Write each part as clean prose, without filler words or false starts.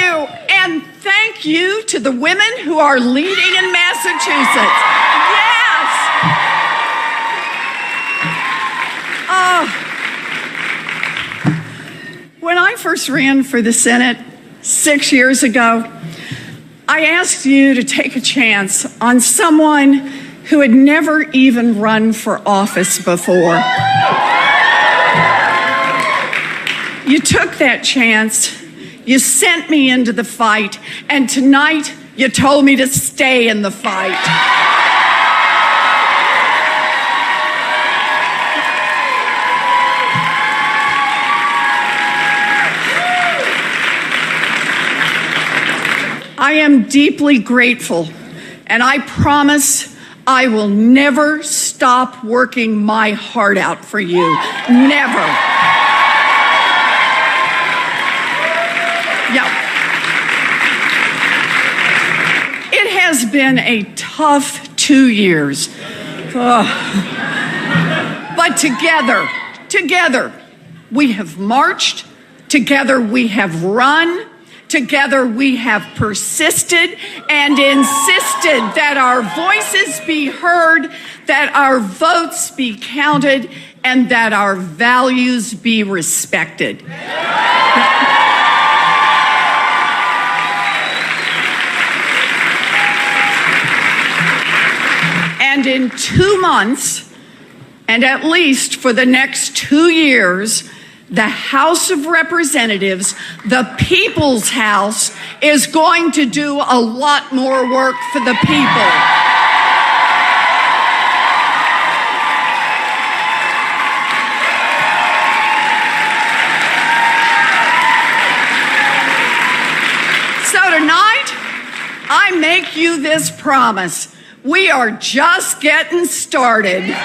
you. And thank you to the women who are leading in Massachusetts. Yes. When I first ran for the Senate 6 years ago, I asked you to take a chance on someone who had never even run for office before. You took that chance, you sent me into the fight, and tonight you told me to stay in the fight. I am deeply grateful, and I promise I will never stop working my heart out for you. Never. Yeah. It has been a tough 2 years. But together, we have marched, together we have run, together we have persisted and insisted that our voices be heard, that our votes be counted, and that our values be respected. And in 2 months, and at least for the next 2 years, the House of Representatives, the People's House, is going to do a lot more work for the people. So tonight, I make you this promise. We are just getting started.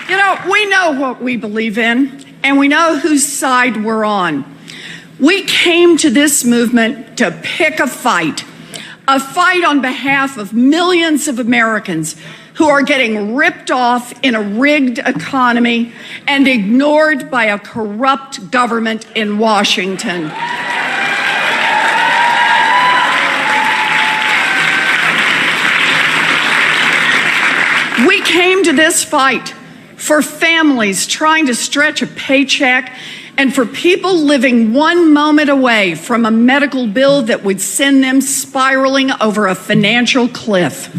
You know, we know what we believe in, and we know whose side we're on. We came to this movement to pick a fight on behalf of millions of Americans who are getting ripped off in a rigged economy and ignored by a corrupt government in Washington. We came to this fight for families trying to stretch a paycheck and for people living one moment away from a medical bill that would send them spiraling over a financial cliff.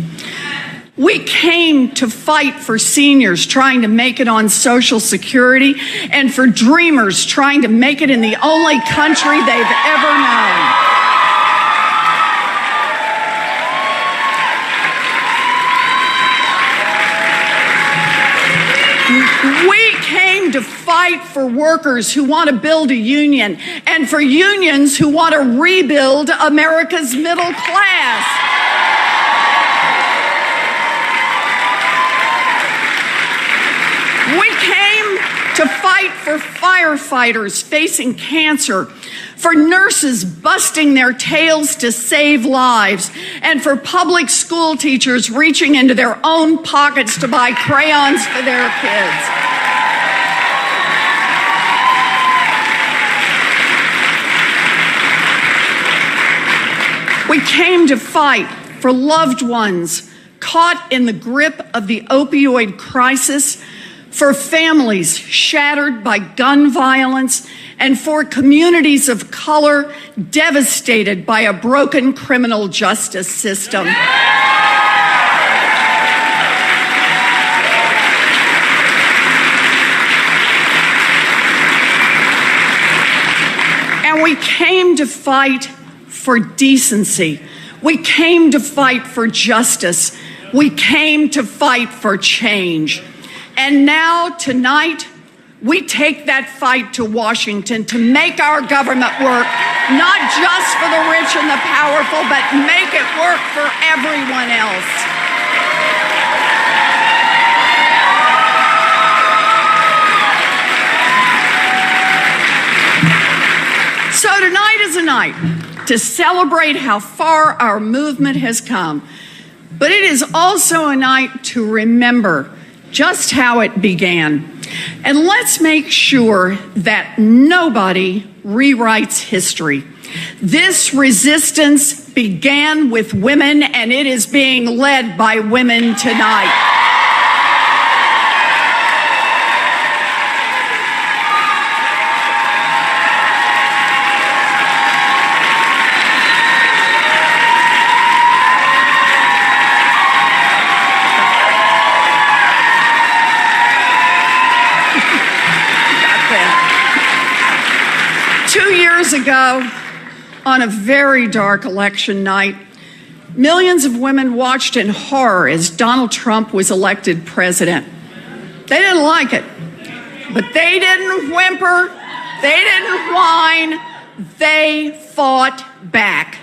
We came to fight for seniors trying to make it on Social Security and for dreamers trying to make it in the only country they've ever known. We came to fight for workers who want to build a union and for unions who want to rebuild America's middle class. We came to fight for firefighters facing cancer, for nurses busting their tails to save lives, and for public school teachers reaching into their own pockets to buy crayons for their kids. We came to fight for loved ones caught in the grip of the opioid crisis, for families shattered by gun violence, and for communities of color devastated by a broken criminal justice system. And we came to fight for decency. We came to fight for justice. We came to fight for change. And now, tonight, we take that fight to Washington to make our government work, not just for the rich and the powerful, but make it work for everyone else. So tonight is a night to celebrate how far our movement has come, but it is also a night to remember just how it began. And let's make sure that nobody rewrites history. This resistance began with women, and it is being led by women tonight. Ago, on a very dark election night, millions of women watched in horror as Donald Trump was elected president. They didn't like it, but they didn't whimper, they didn't whine, they fought back.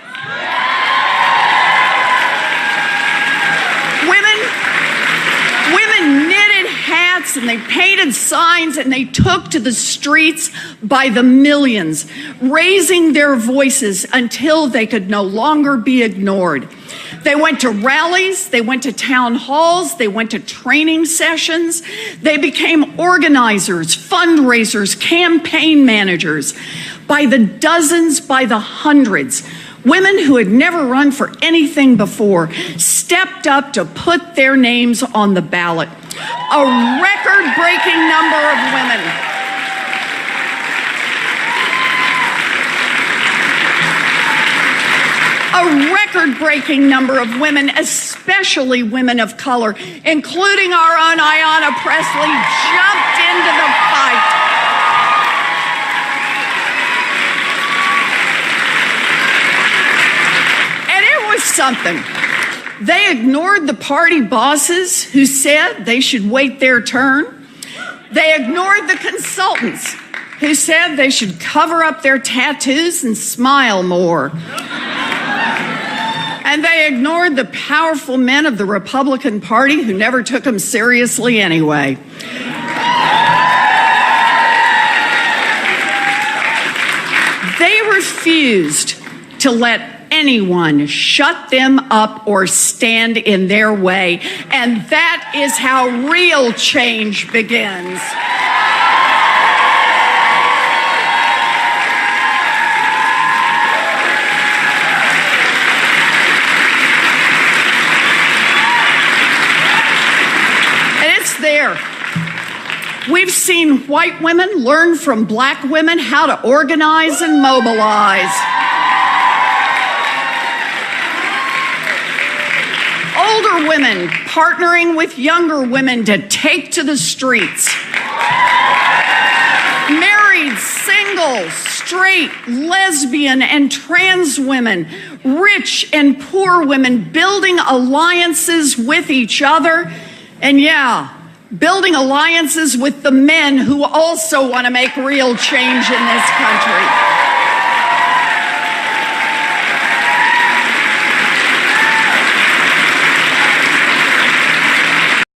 Women knitted hats and they painted signs and they took to the streets by the millions, raising their voices until they could no longer be ignored. They went to rallies, they went to town halls, they went to training sessions, they became organizers, fundraisers, campaign managers. By the dozens, by the hundreds, women who had never run for anything before stepped up to put their names on the ballot. A record-breaking number of women. A record-breaking number of women, especially women of color, including our own Ayanna Pressley, jumped into the fight. Something. They ignored the party bosses who said they should wait their turn. They ignored the consultants who said they should cover up their tattoos and smile more. And they ignored the powerful men of the Republican Party who never took them seriously anyway. They refused to let anyone shut them up or stand in their way. And that is how real change begins. And it's there. We've seen white women learn from black women how to organize and mobilize. Older women partnering with younger women to take to the streets. Married, single, straight, lesbian, and trans women, rich and poor women building alliances with each other. And yeah, building alliances with the men who also want to make real change in this country.